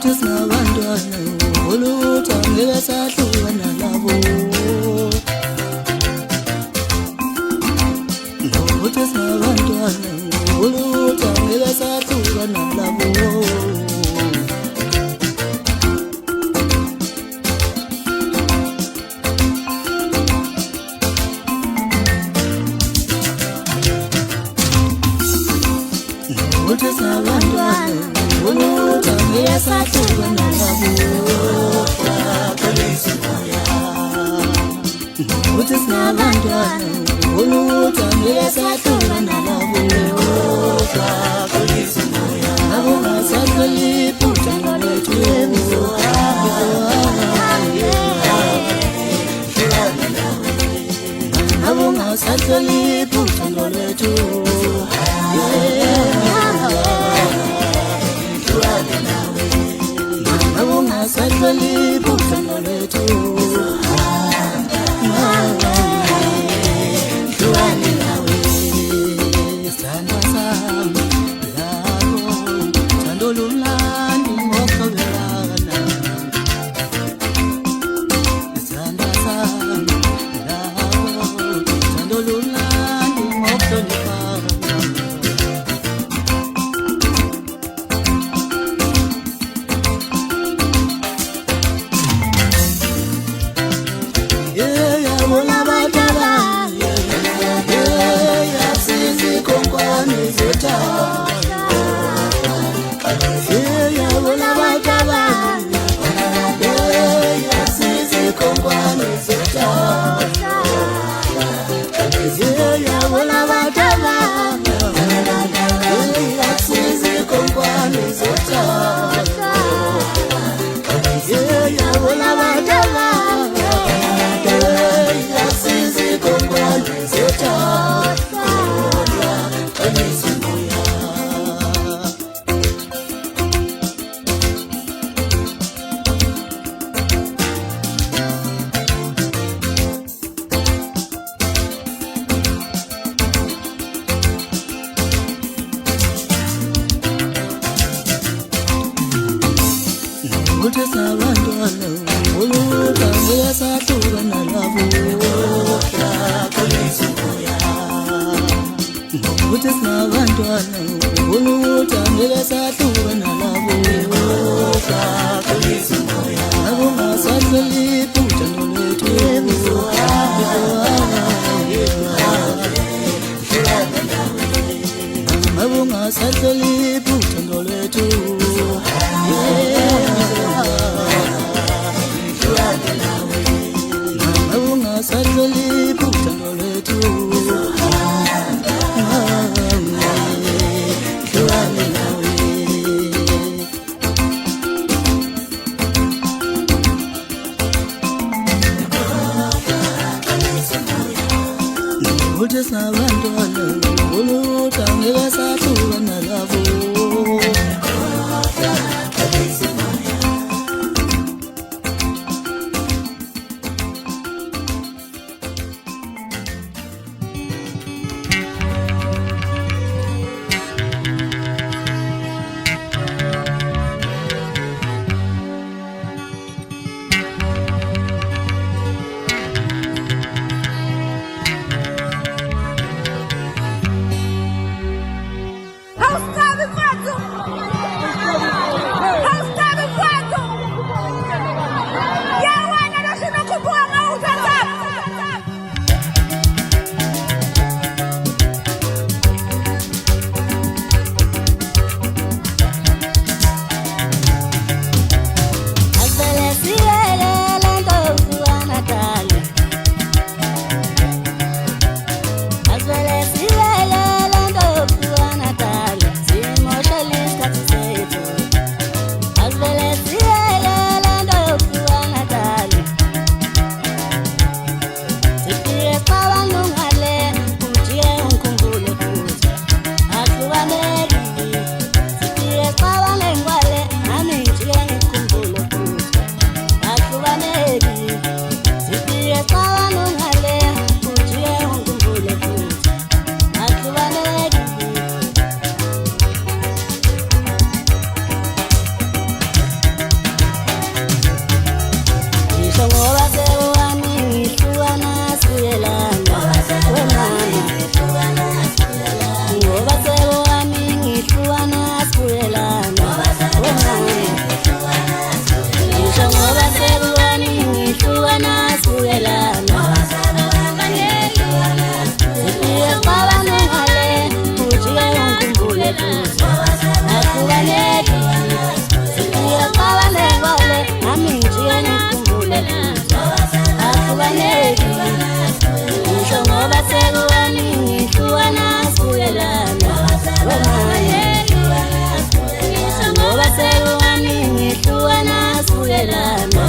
Nokuthi singabantwana oluthi angeke sahlukana nabo. Nokuthi singabantwana oluthi angeke sahlukana nabo. Nokuthi singabantwana oluthi angeke sahlukana nabo. Nokuthi singabantwana oluthi angeke sahlukana nabo. Nabo ngasahleli iphutha lethu nabo ngasahleli iphutha lethu. Nabo ngasahleli iphutha lethu. Nokuthi singabantwana oluthi angeke sahlukana nabo. Nokuthi singabantwana oluthi angeke sahlukana nabo. Nabo ngasahleli iphutha lethu. Nabo ngasahleli iphutha lethu. Nabo ngasahleli iphutha lethu. Nokuthi singabantwana oluthi angeke sahlukana nabo. ngoba sekukaningi hlukana sibuyelana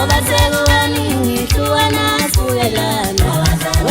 ngoba sekukaningi hlukana sibuyelana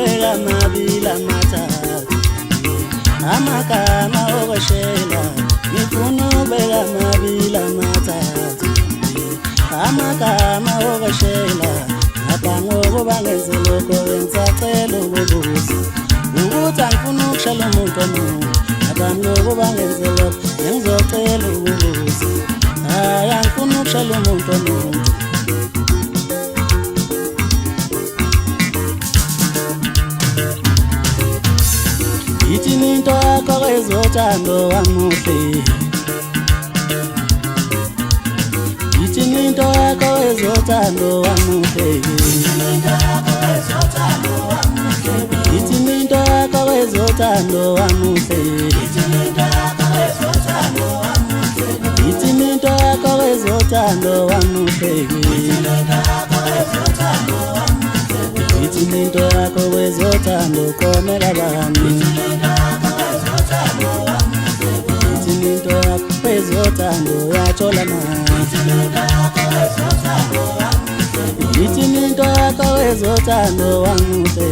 ubeka amabili amathathu amagama okweshela ngifuna ubeka amabili amathathu amagama okweshela ngaphambi kokuba ngenze lokho bengisacela ukubuza ukuthi angifuni ukushela umuntu omunye ngaphambi kokuba ngenze lokho bengizocela ukubuza hayi angifuni ukushela umuntu omunye Ithini into yakho kwezothando wamuhle Ithini into yakho kwezothando wamuhle Ithini into yakho kwezothando wamuhle Ithini into yakho kwezothando wamuhle Ithini into yakho kwezothando komela bani Ithini into yakho kwezothando yachola na Ithini into yakho kwezothando wamuhle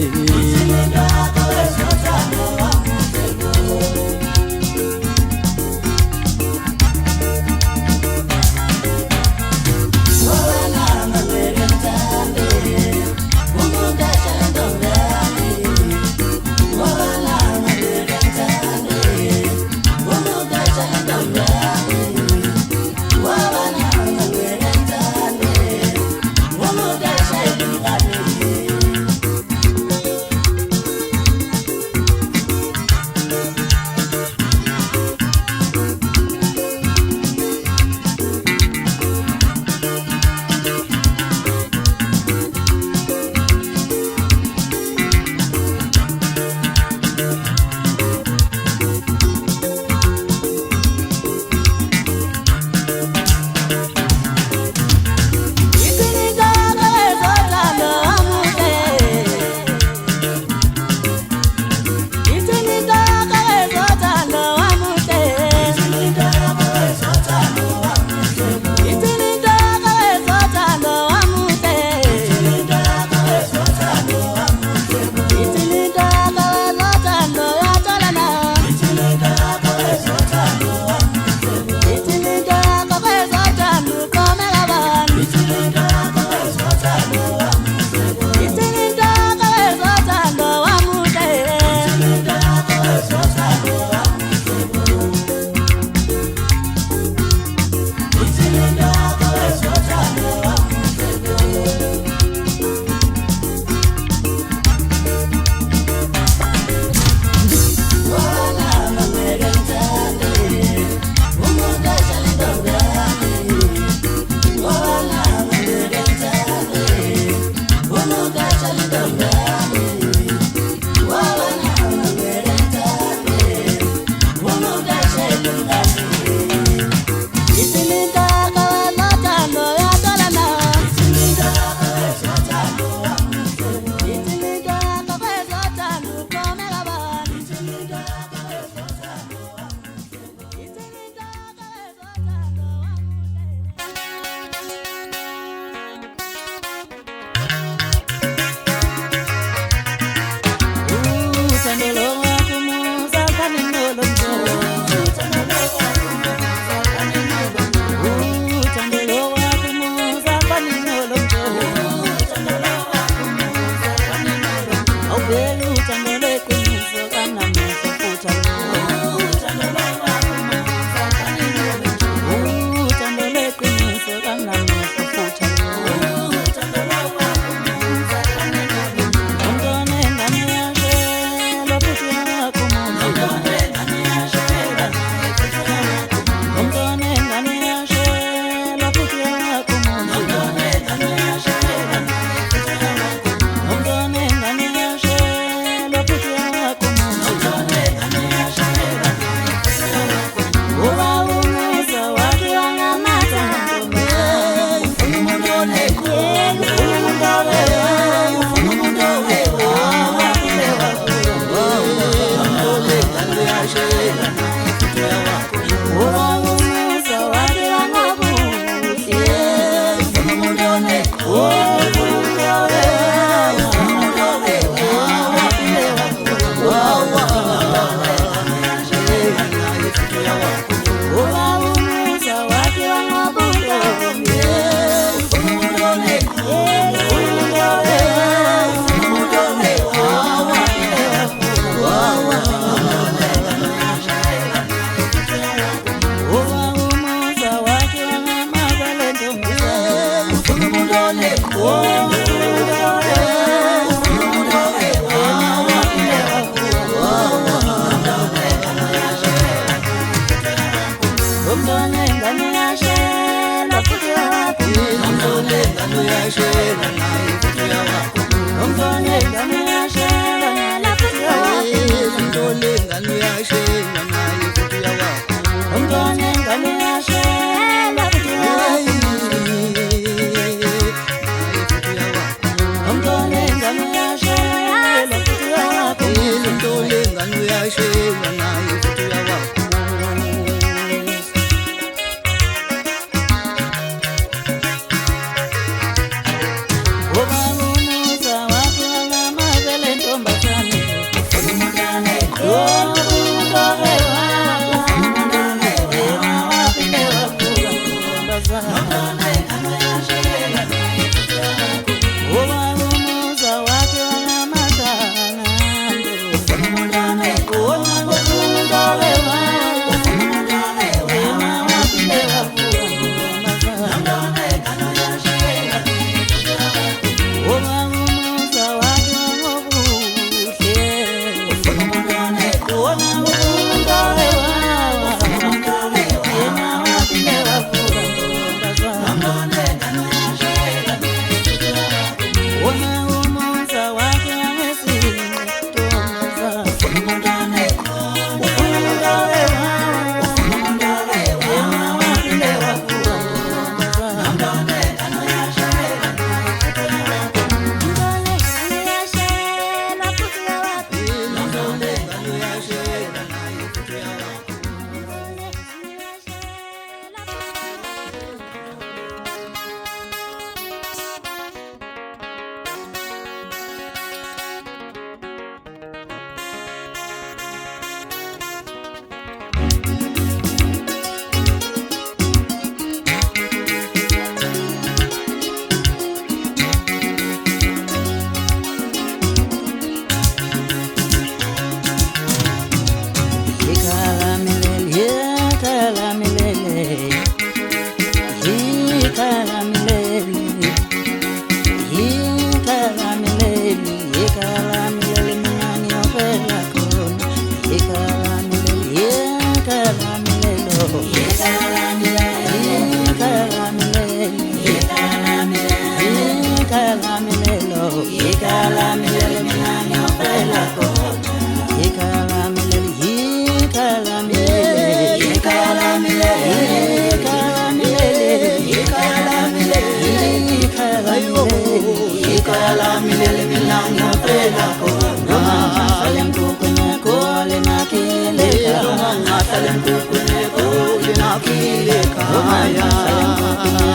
phela khona Ngihlale mkhukhwini khole nakhile ekhaya Ngihlale mkhukhwini khole nakhile ekhaya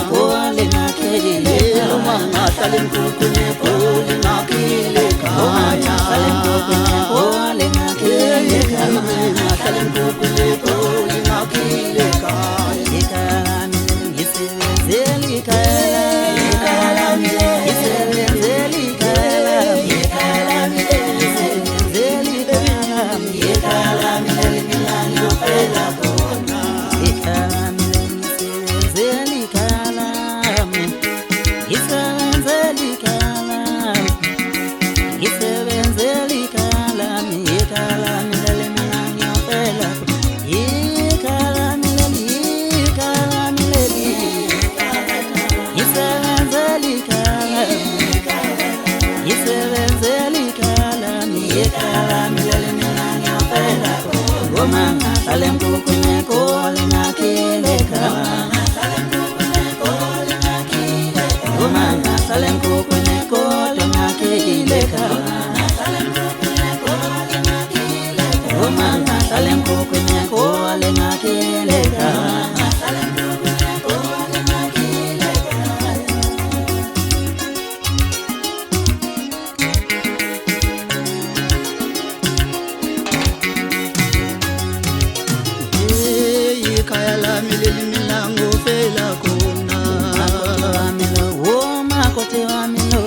Khole nakhile ekhaya Ngihlale mkhukhwini khole nakhile ekhaya Ngihlale mkhukhwini khole nakhile ekhaya Ngihlale mkhukhwini khole nakhile ekhaya Ekhaya lami ngisebenzela ekhaya Ekhaya lami ngisebenzela ekhaya lami Ekhaya lami ngisebenzela ekhaya lami Ekhaya lami mina ngiyophela khona Ekhaya lami ngisebenzela ekhaya lami Ngisebenzela ekhaya lami Ngisebenzela ekhaya lami Ekhaya lami mina ngiyophela Ekhaya lami ekhaya lami Ngisebenzela ekhaya Ngisebenzela ekhaya lami Ekhaya lami mina ngiyophela Ngoma ngihlale mkhukhwini khole nakhile ekhaya Ngoma ngihlale mkhukhwini khole nakhile ekhaya Ngoma ngihlale mkhukhwini khole nakhile ekhaya Ekhaya lami mina ngofela khona Makoti wami lo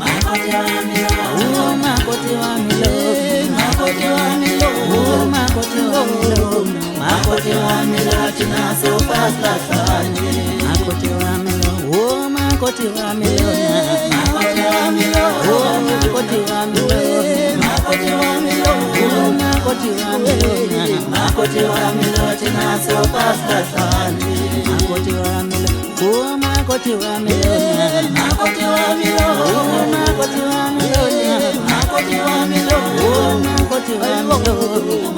Makoti wami lo Makoti wami lo Makoti wami lo Makoti wami lo Makoti wami lo Thina sofahlanye Makoti wami lo Makoti wami lo Makoti wami lo Makoti wami lo Makoti wami lo Makoti wami lo Makoti wami lo Thina sofahlanye Makoti wami lo Makoti wami lo Makoti wami lo Makoti wami lo Makoti wami lo Makoti wami lo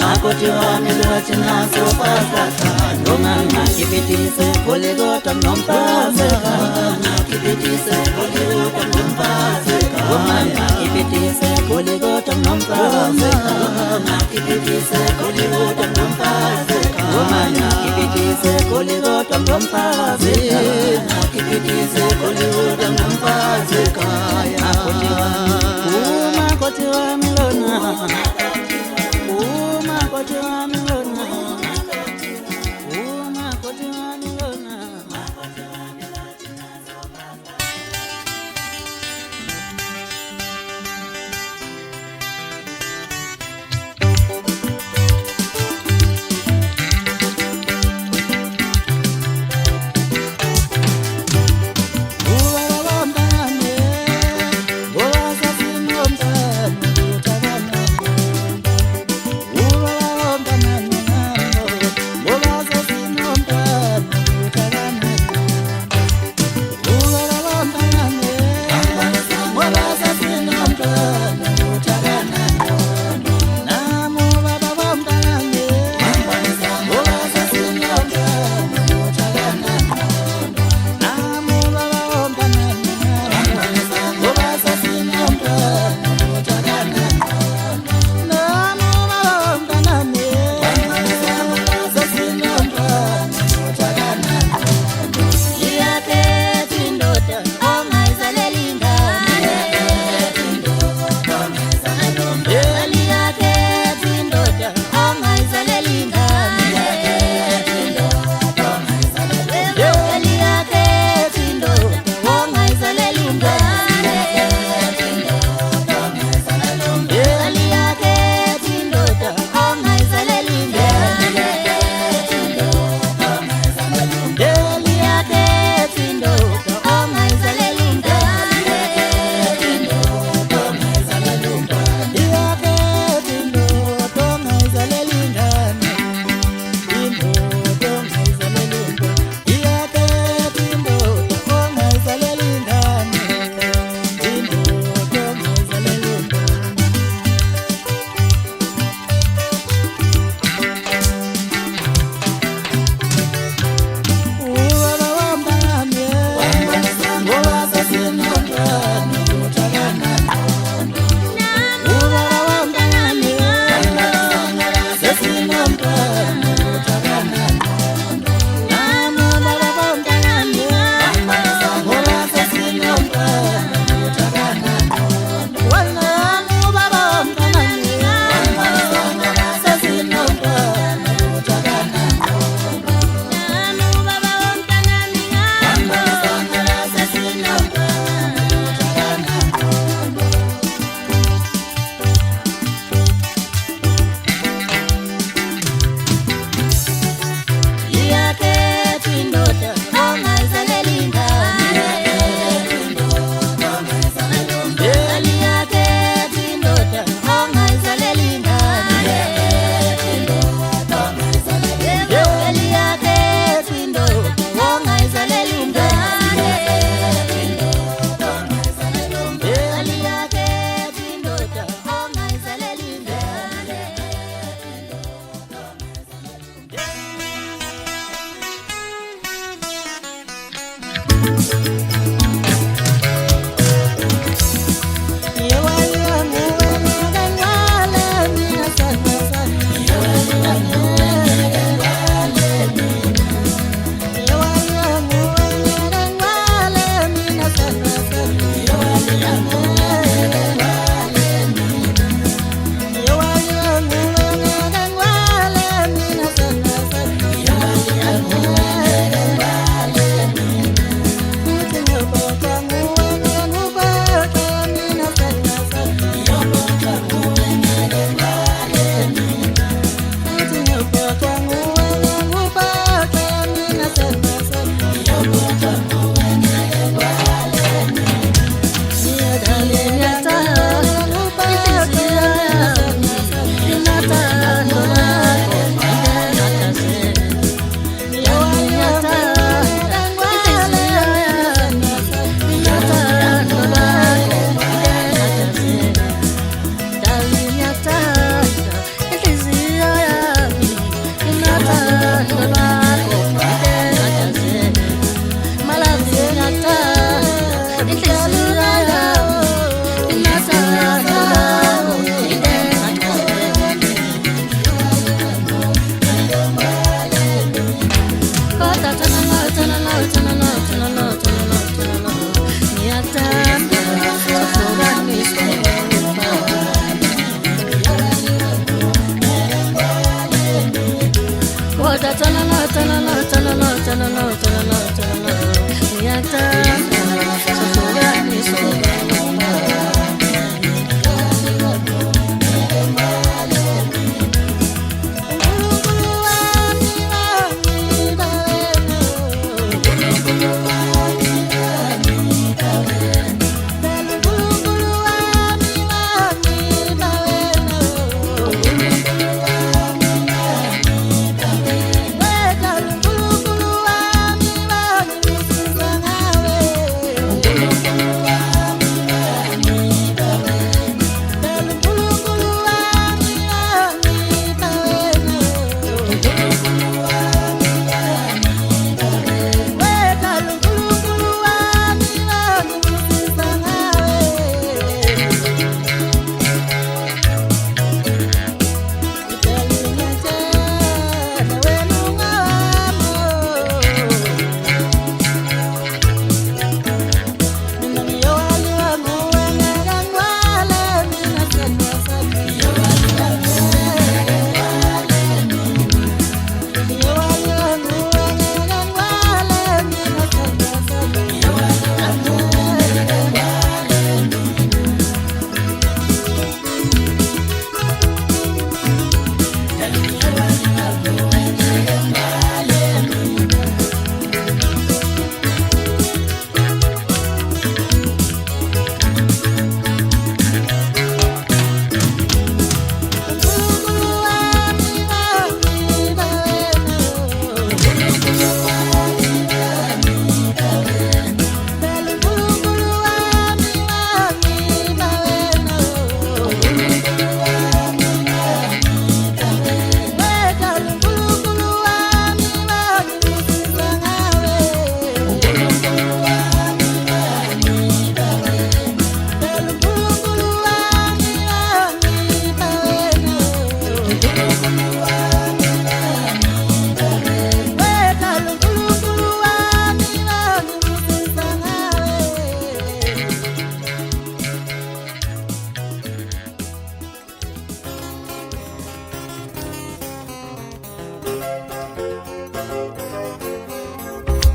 Makoti wami lo Thina sofahlanye Ngoma ngipitise kulikota nomphazeka Ngipitise kulikota nomphazeka Ngoma ngipitise kulikota nomphazeka Ngipitise kulikota nomphazeka Ngoma ngipitise kulikota nomphazeka Ngipitise kulikota nomphazeka Makoti wami lona Makoti wami lona Makoti wami lona Uba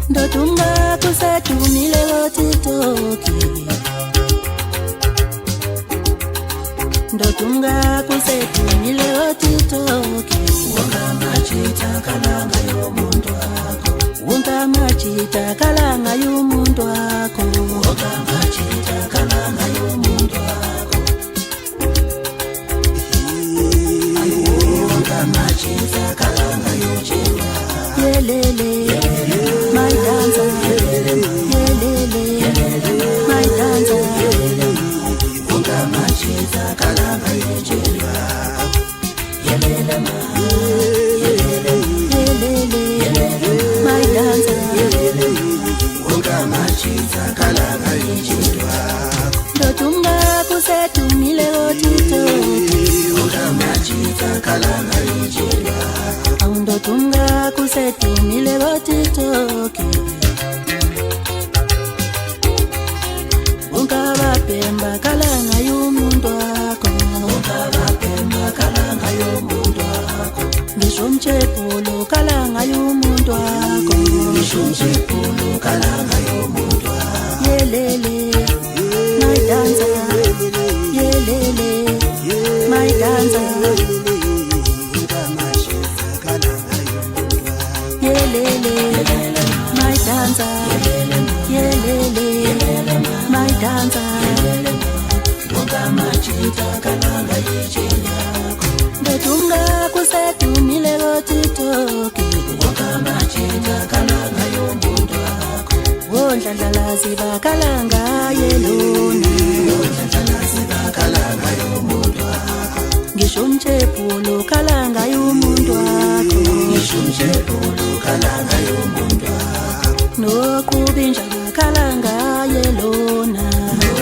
Ndotunga kusetumile otitoki, ndotunga kusetumile otitoki. Wonga machita kalanga y'omuntu wako, Wonga machita kalanga y'omuntu wako, wonga machita kalanga y'omuntu wako. Wonga machita kalanga y'omuntu wako. Yelele, my dancer. Yelele, my dancer. Wonga machita kalanga y'omuntu wako. Yelele ma, Yelele, my dancer. wonga machita kalanga y'omuntu wako. Ndotunga kusetumile otitoki, Wonga machita kalanga y'omuntu wako. ndotunga kusetumile otitoki. Wonga bapemba kalanga y'omuntu wako, Wonga bapemba kalanga y'omuntu wako. ngisho mchepulo kalanga y'omuntu wako. Mshunjepulu kalanga y'omuntu wako. Yelele, my dancer. Yelele, my dancer. Yelele, my dancer. Yelele, my dancer. Wonga machita kalanga y'omuntu wako. Ndotunga kusetumile otitoki, Wonga machita kalanga y'omuntu wako. wondlandlalazi bakalanga yelona. Wondlandlalazi bakalanga y'omuntu wako. Ngisho mchepulo kalanga y'omuntu wako, Mshunjepulu kalanga y'omuntu wako. nokubinja bakalanga yelona.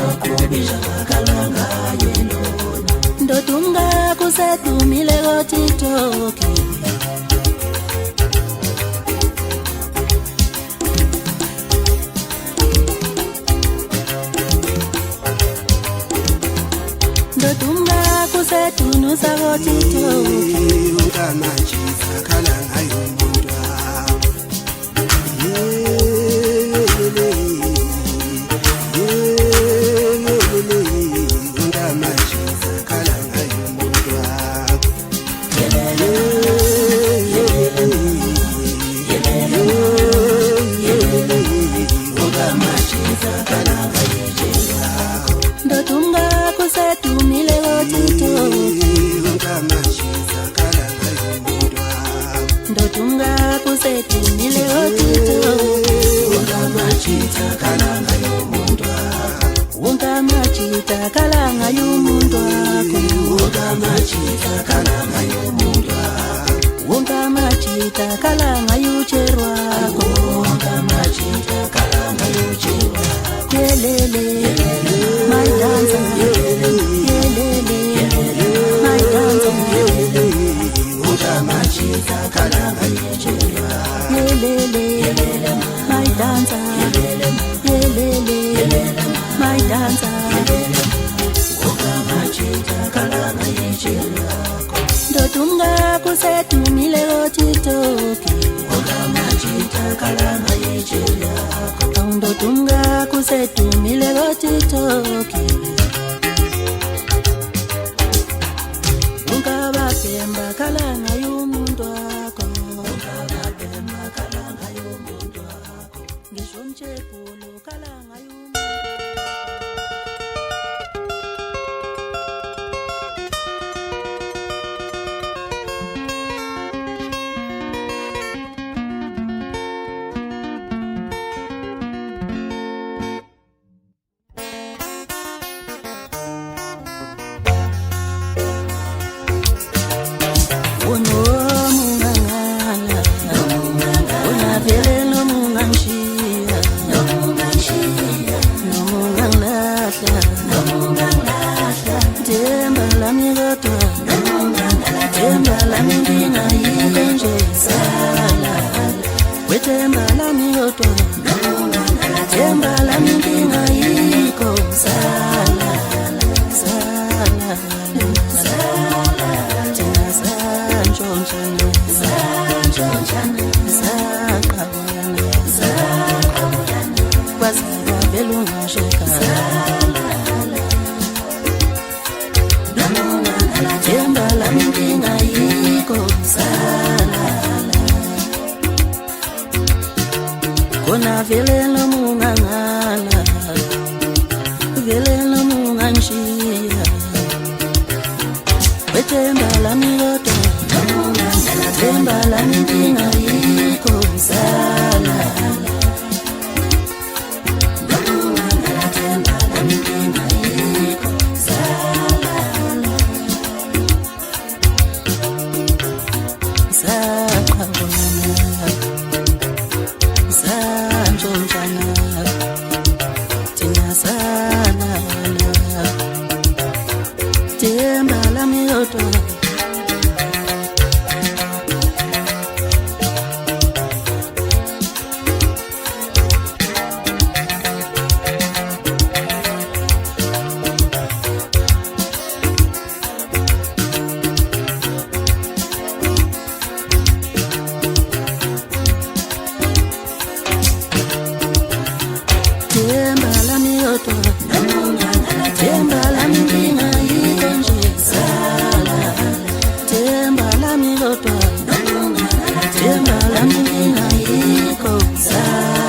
Okubija bakalanga y'elona. Ndotunga kusetumile otitoki, ndotunga kusetunusa otitoki. Wonga machita kalanga y'omuntu wako. kusedumile otito ungamachita kalanga yomuntu ungamachita kalanga yomuntu wakho ungamachita kalanga yomuntu ungamachita kalanga yucherwakho ungamachita kalanga yocherwa yelele my dancer yelele my dancer ungamachita kalanga yocherwa yelele my dancer yelele my dancer ungamachita kalanga yocherwa ndotunga kusedumile otitoki ungamachita kalanga yocherwa ndotunga kusedumile otitoki ungabapemba kalanga yomuntu wakho ungabapemba kalanga yomuntu wakho ngisho mtshephulo kalanga yomuntu Kona vele no mungangala vele no munganshia wethemba lami kodwa themba lami ngingayikho sala themba lami ngingayikho sala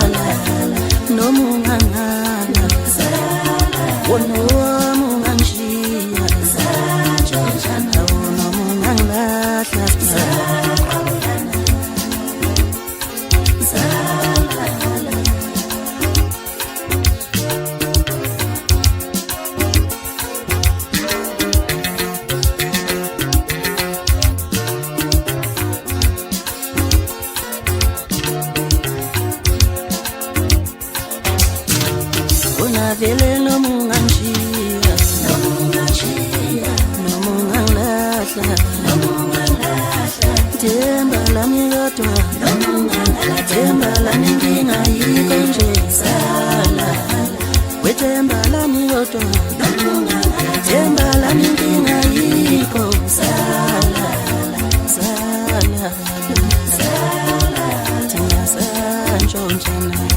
vele no munganshia no mungalahla themba lami kodwa themba lami ngingayikho nje sala wethemba lami kodwa themba lami ngingayikho sala sala thina santshontshana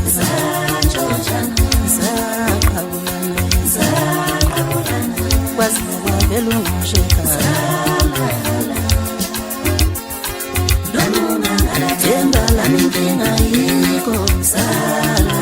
themba lami ngingayikho sala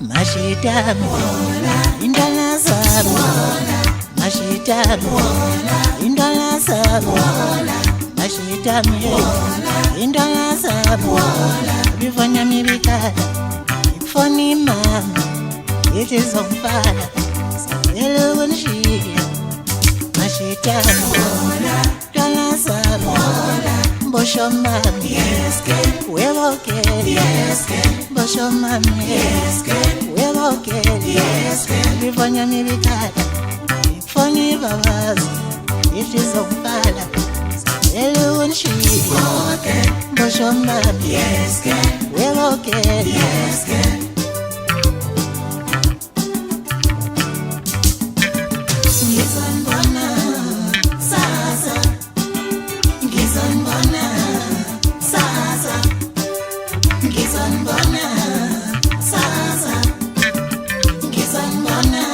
Mashitami indala zami Mashitami indala zami Mashitami indala zami bivanya mibikala ifoni mama ithi zongifala sicela ukungishiya mashitana indala zami mbosho mami webokele mbosho mami webokele bivanya mibikala ifoni babazi ithi zongifala sicela ukungishiya mbosho mami webokele ngizonibona sasa ngizonibona sasa ngizonibona sasa ngizonibona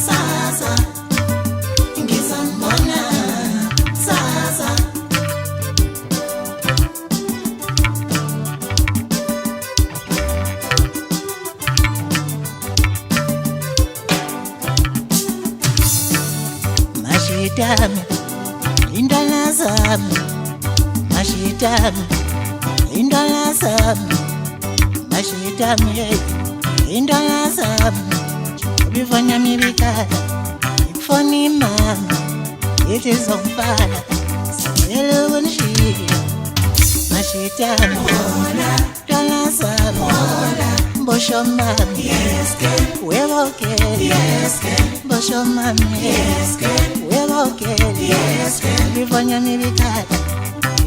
sasa ngizonibona sasa mashitami indala zami mashitami indala zami mashitami indala zami bivanya mibikala ifoni mama ithi zongifala sicela ukungishiya mashitami indala zami mbosho mami webokele mbosho mami webokele bivanya mibikala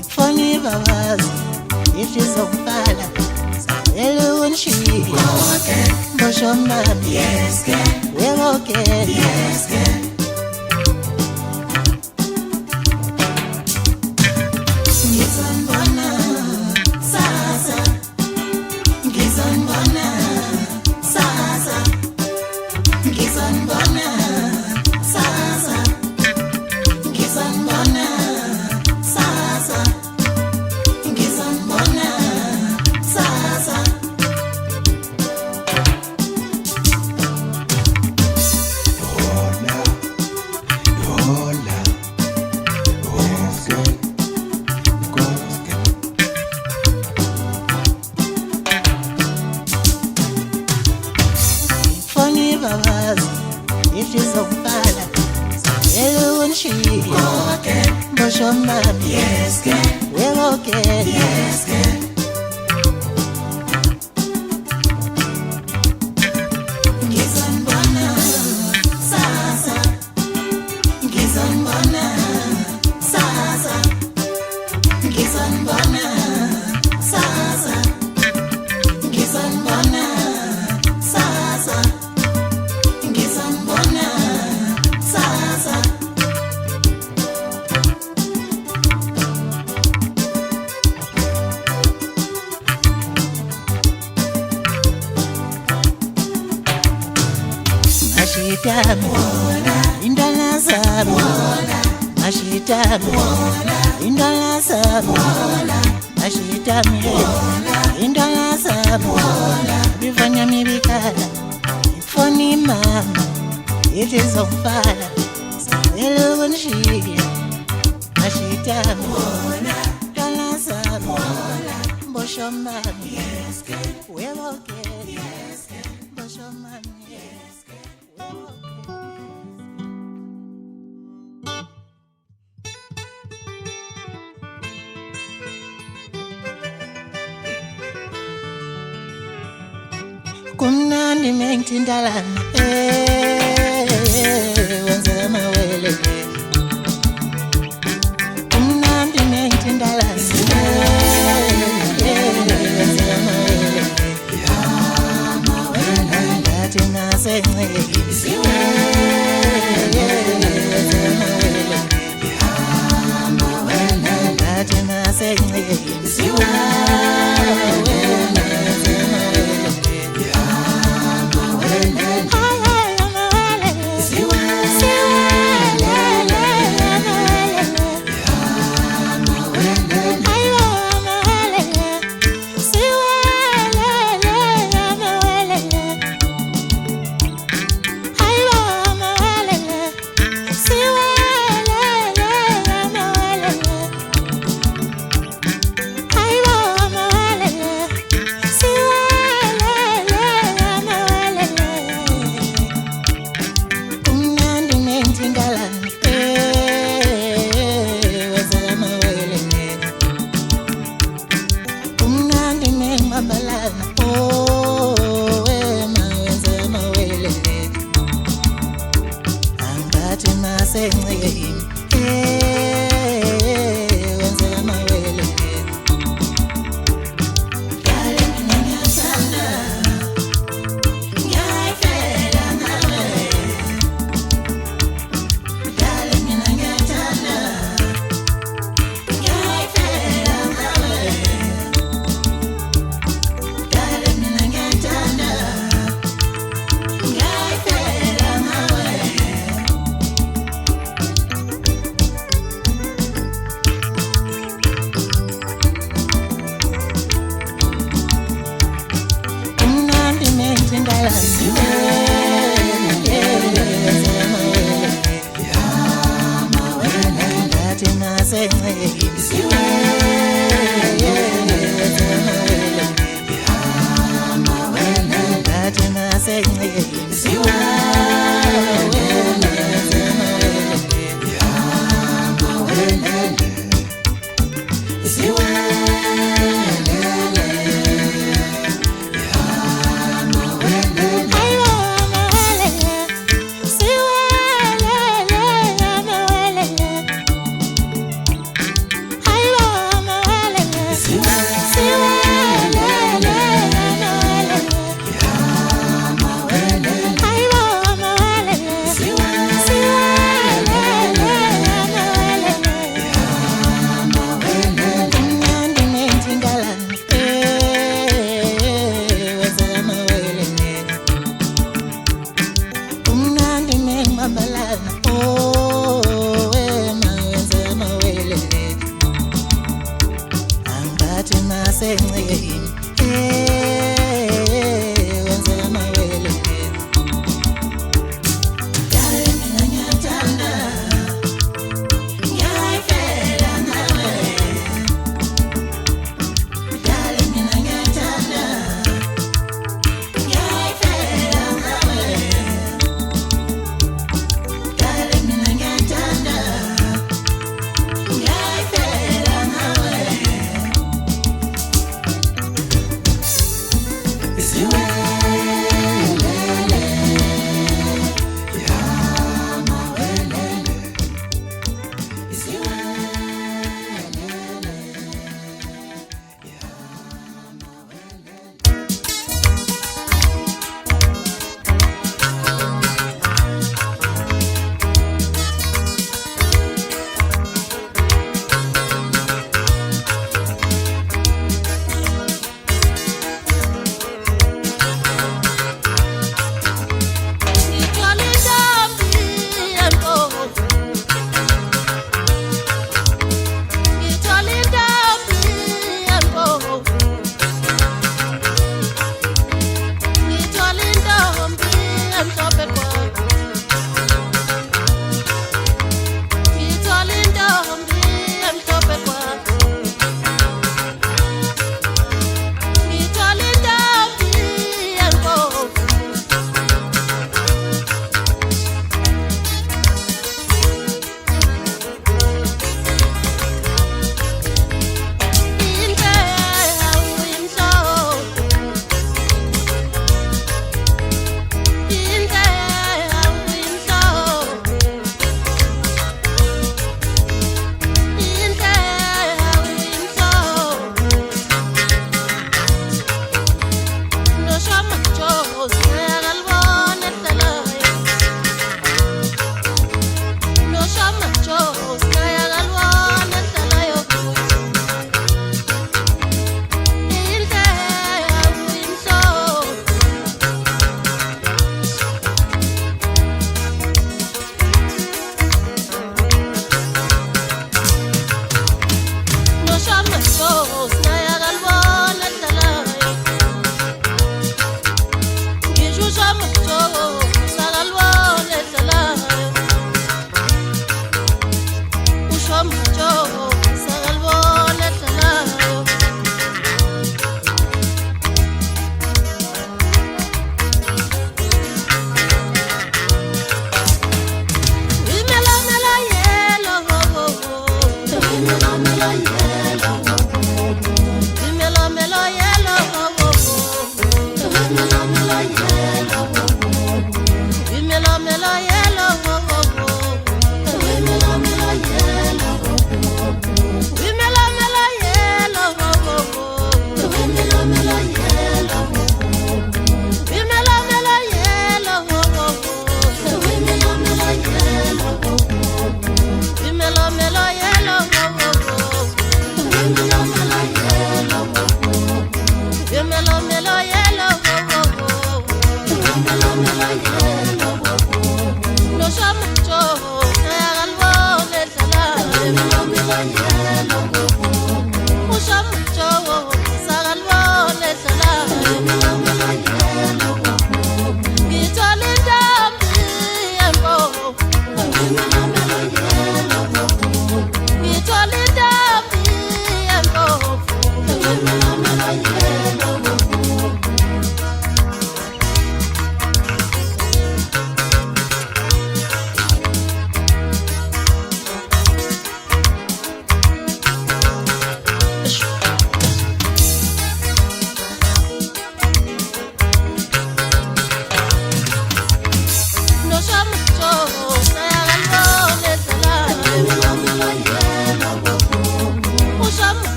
ifoni babazi ithi zongifala sicela ukungishiya mbosho mami webokele ngizonibona sasa ngizonibona sasa ngizonibona sasa ngizonibona sasa ngizonibona sasa ifoni babazi ithi zongifala sicela ukungishiya mbosho mami webokele ngizonibona sasa ngizonibona sasa ngizonibona sasa ngizonibona sasa ngizonibona sasa mashitami indala zami mashitami indala zami mashitami indala zami bivanya mibikala ifoni mama ithi zongifala sicela ukungishiya mashitami indala zami mbosho mami webokele mbosho mami kumnandi mengithindalana wenzela mawele kumnandi mengithindalana wenzela mawele ngathi nasencedisi wenzela mawele ngathi nasencedisi wenzela mawele ngathi nasencedini ngathi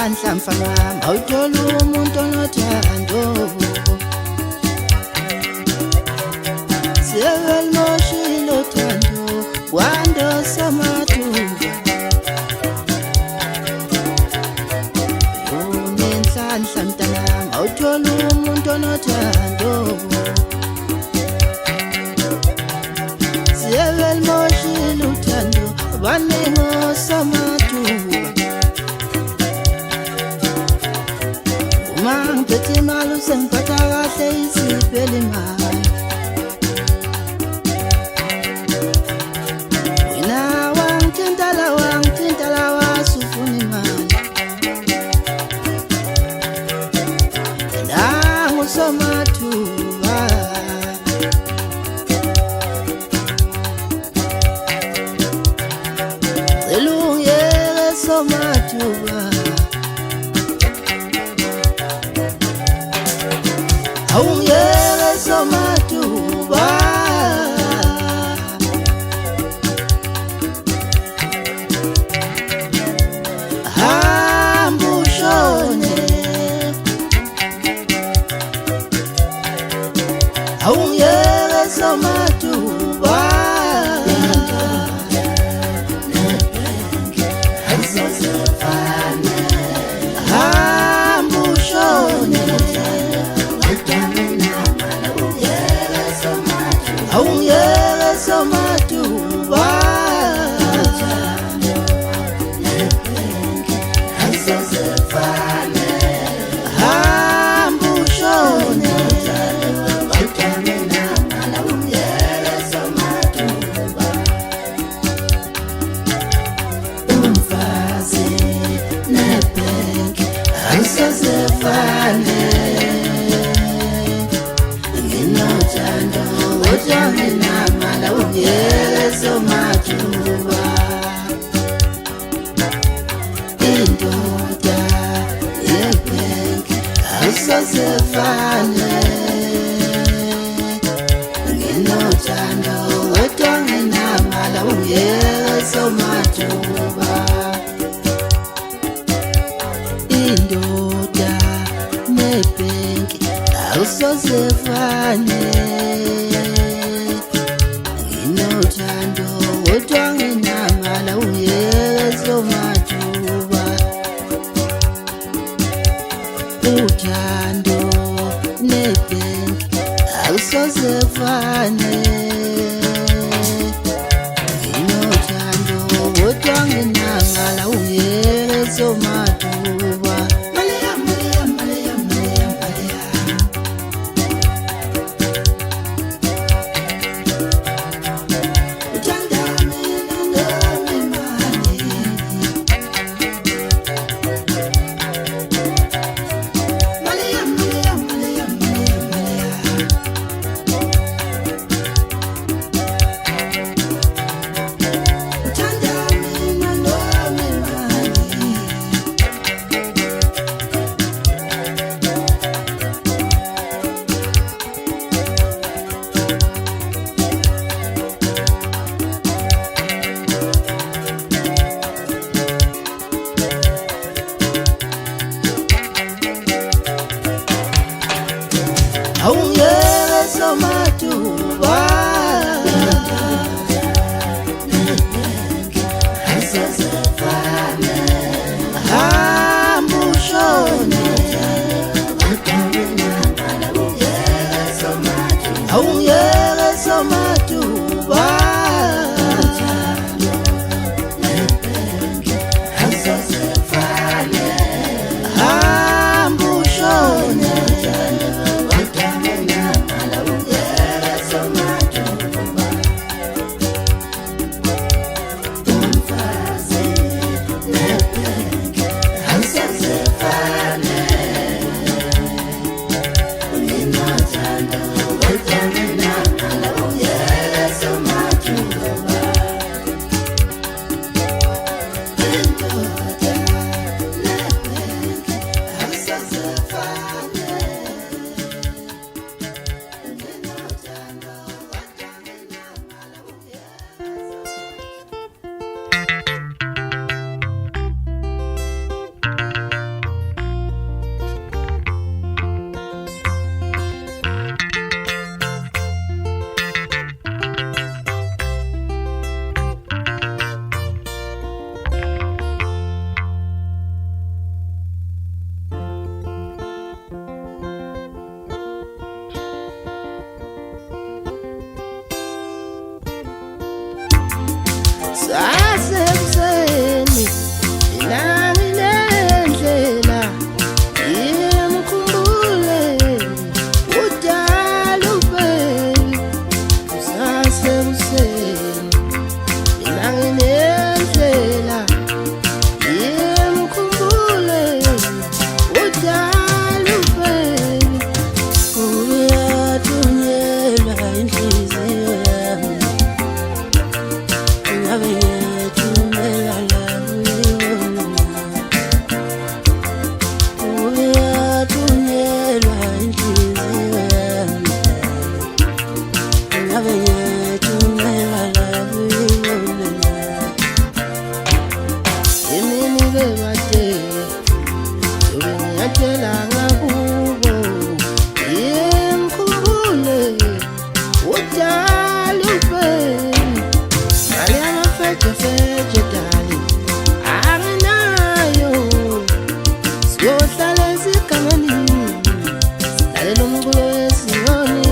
inhlanhla mfana wami awuthola umuntu onothando siyelimoshile uthando kwando samathuba unenhlanhla mntanami awuthola umuntu onothando siyelimoshile uthando baningo samathuba uma ngiphethe imali usengiphatha kahle isiphela imali wena wangithinta la wasufuna imali nangusomathuba elungele somathuba awungele somathuba hamba ushone awungele somathuba hamba ushone awungele somathuba hamba ushone umfazi nebhenki ayisazefane nginothando kodwa nginamala ungele somathuba indoda yebhenki ayisazefane nginothando kodwa nginamala ungele somathuba indoda nebhenki awusozefane nginothando kodwa nginamala ungele somathuba uthando nebhenki awusozefane nginothando kodwa nginamala ungele somathuba awungele somathuba hamba ushone awungele somathuba hamba ushone umfazi bate ubengiyatshela ngakubo yemkhumbule udala ufeni ngale amafejefeje dali anginayo siyohlala esigangeni silalele umculo wesiyoni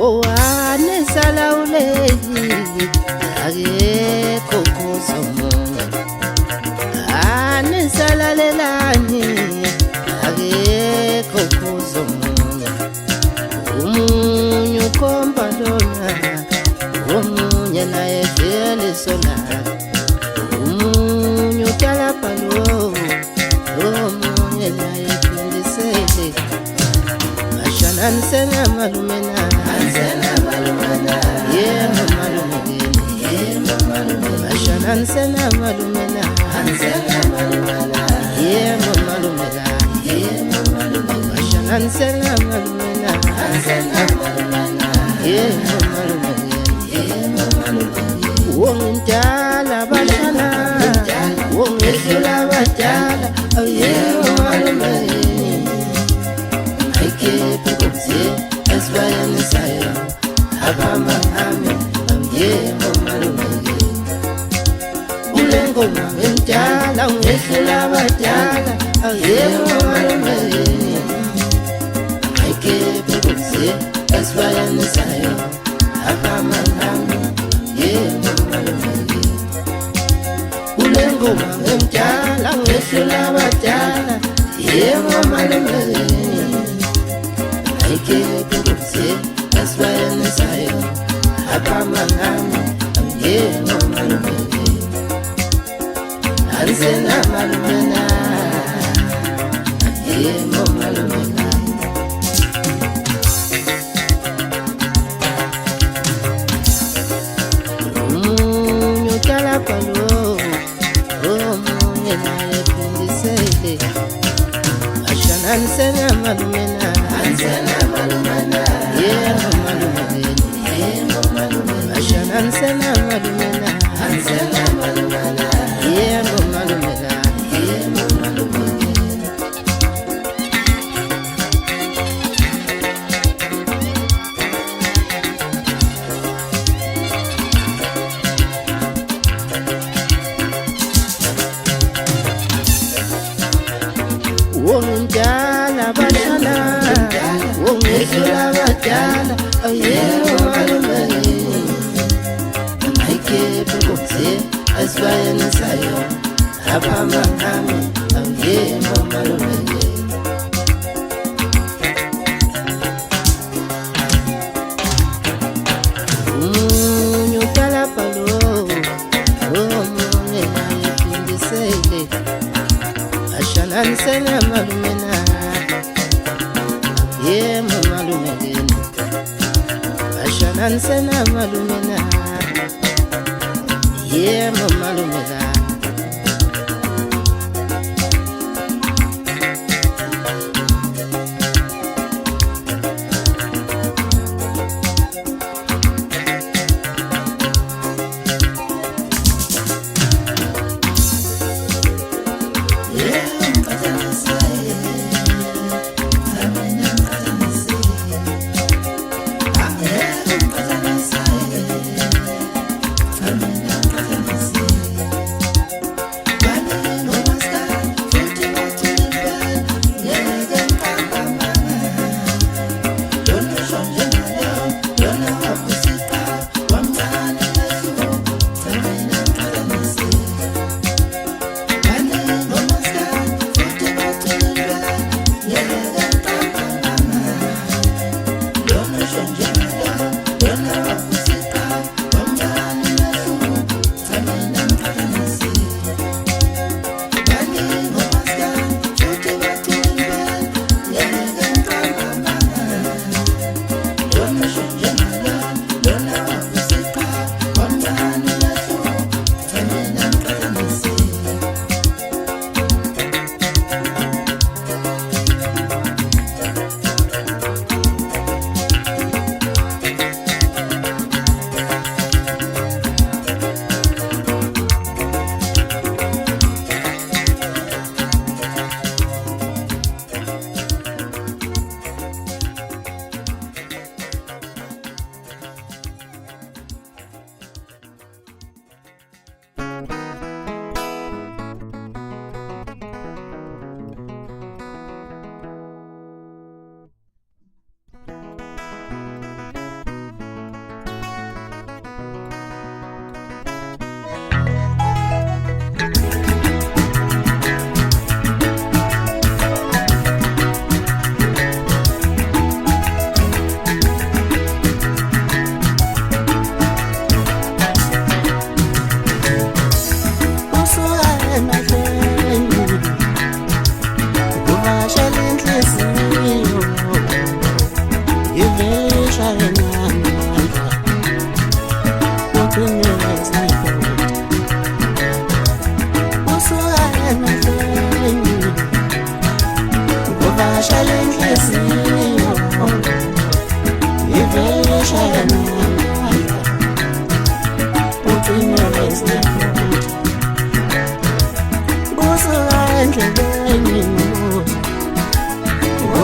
Owane sala ulezi akekho kuzomunye ane sala lelani akekho kuzomunye umunye ukhomba lona omunye naye vele sola umunye utala palo omunye naye phindisele ashana nsena malumena yemo malumena ashana nsena malumena yemo malumena ashana nsena malumena yemo malumena wongintala bashana wongehlula badala yemo malumena ayikephi kuthi esibani sayo abama ami yebo malumeke ulengoma entala ngehlula badala yebo malumeke ayikephi kuthi esibani sayo abama ami yebo malumeke ulengoma entala ngehlula badala yebo malumeke ayikephi kuthi esibani sayo abama ami yebo malumeke ansena malumena yebo malumena umunye utala palo omunye naye phindisele ashana ansena malumena yebo malumena ashana ansena malumena yebo malumena wongintala bashana wongehlula badala yebo malumeke ayikephi kuthi esibani sayo abama ami yebo malumeke umunye utala palo omunye naye phindisele ashana nsena malumena yebo malumeke ashana nsena malumena yebo malumeka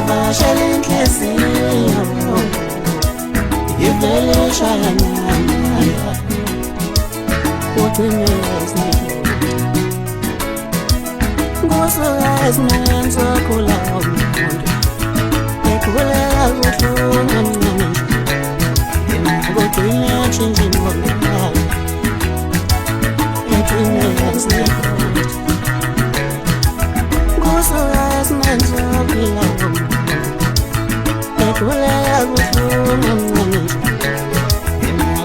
ngiyovashela inhliziyo ivele ishaya nyanya ugcine esinye kusuka esimeni sokhula umuntu ekhuleka kuhlungu emncane nje ugcine etshintsha ingqondo yakhe ugcine esinye kusuka esimeni sokhula umuntu ekhuleka kuhlungu emncane nje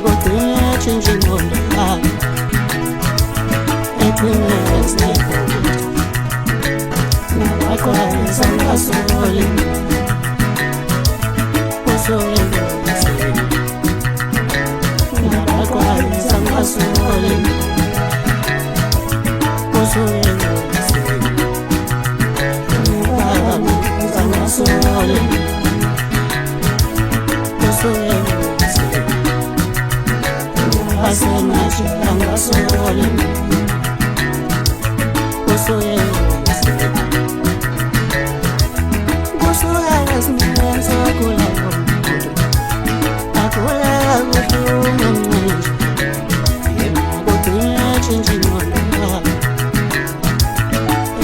ugcine etshintsha ingqondo yakhe ugcine esinye Nabakwayisa ngasoli Usole ngoseli Nabakwayisa ngasoli Usole ngoseli Nabakwayisa ngasoli Usole ngoseli Nabasenashila ngasoli Usole ngoseli Esimeni sokhula umuntu akhuleka kuhlungu emncane nje ugcine etshintsha ingqondo yakhe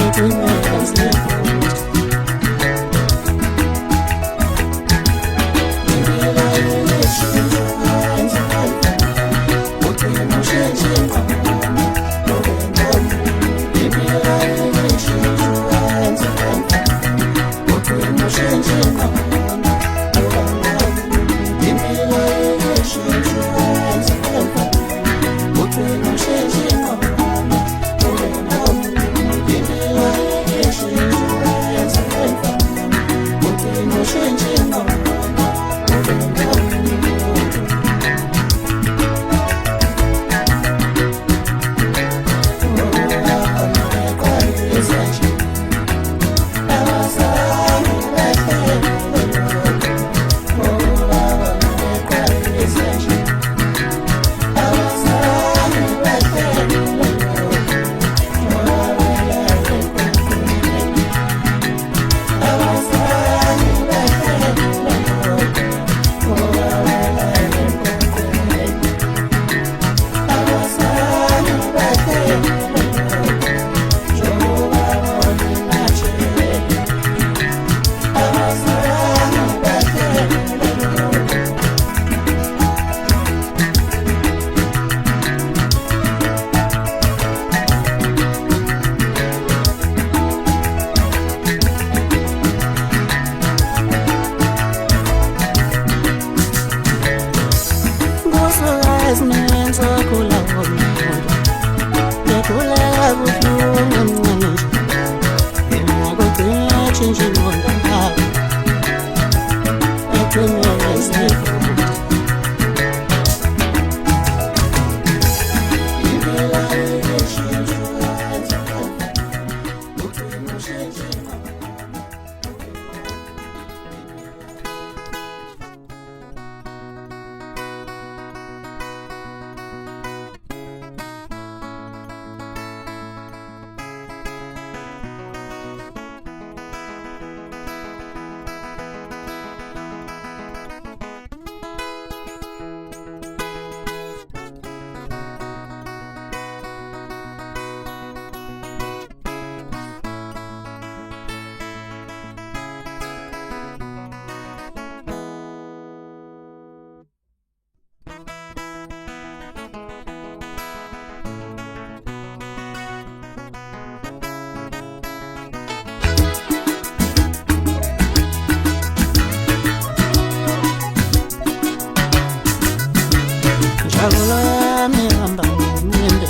ugcine esinye Esimeni sokhula umuntu ekhuleka kuhlungu emncane nje ugcine etshintsha ingqondo yakhe ugcine esinye Javulo yami hamba ngendezi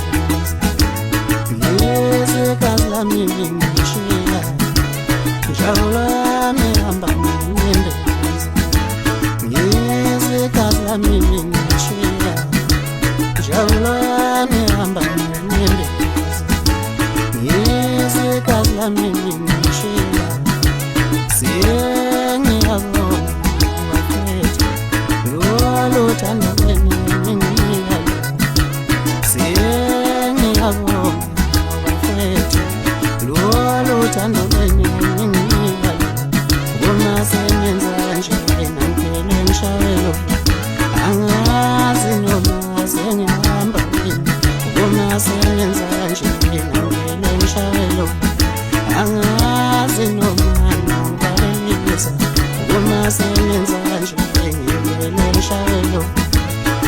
Ngiyesikazi lami ngishiya Javulo yami hamba ngendezi Ngiyesikazi lami ngishiya Javulo yami hamba ngendezi Ngiyesikazi lami ngishiya Siyengiyabona waphethe Lo thando angazi noma ngibalelisa uma sengenza kanje ngivele ngishayelo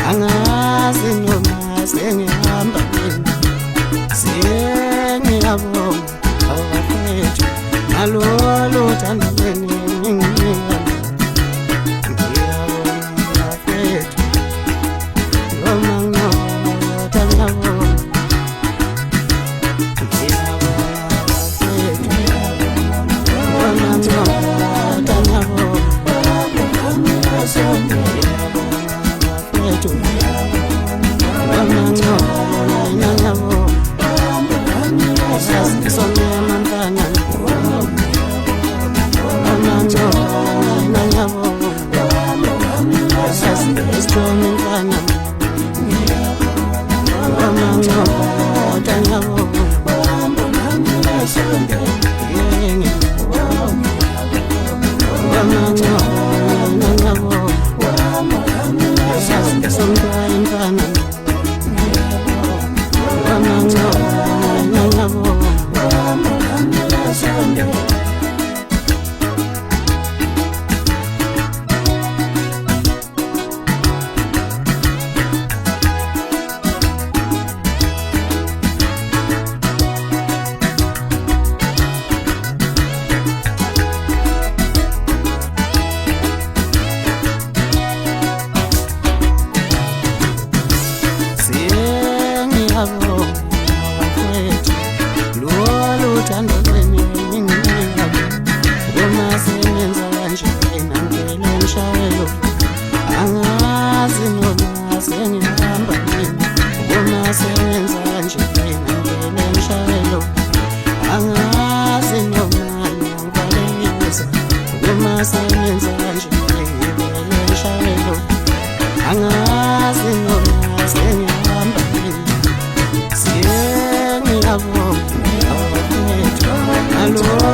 angazi noma sengihamba mina sengiyabonga awafethu nalolu thando lweni nginginika ngiyabonga awafethu noma nginothanda ngiyabonga Hello.